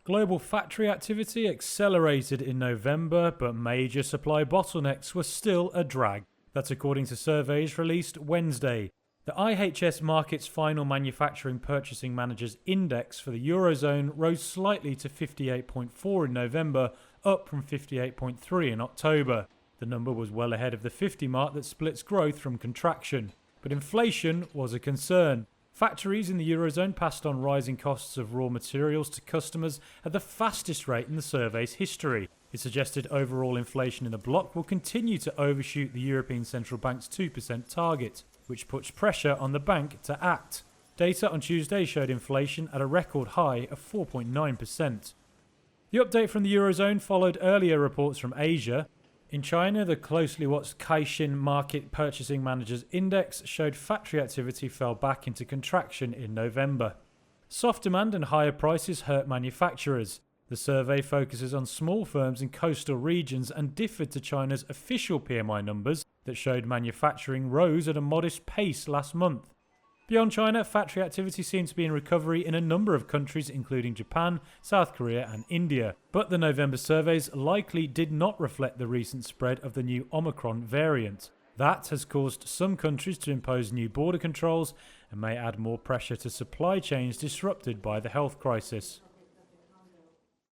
Global factory activity accelerated in November, but major supply bottlenecks were still a drag. That's according to surveys released Wednesday. The IHS Markit's final manufacturing purchasing managers index for the Eurozone rose slightly to 58.4 in November, up from 58.3 in October. The number was well ahead of the 50 mark that splits growth from contraction. But inflation was a concern. Factories in the Eurozone passed on rising costs of raw materials to customers at the fastest rate in the survey's history. It suggested overall inflation in the bloc will continue to overshoot the European Central Bank's 2% target, which puts pressure on the bank to act. Data on Tuesday showed inflation at a record high of 4.9%. The update from the Eurozone followed earlier reports from Asia. In China, the closely watched Caixin Market Purchasing Managers Index showed factory activity fell back into contraction in November. Soft demand and higher prices hurt manufacturers. The survey focuses on small firms in coastal regions and differed to China's official PMI numbers that showed manufacturing rose at a modest pace last month. Beyond China, factory activity seemed to be in recovery in a number of countries including Japan, South Korea and India. But the November surveys likely did not reflect the recent spread of the new Omicron variant. That has caused some countries to impose new border controls and may add more pressure to supply chains disrupted by the health crisis.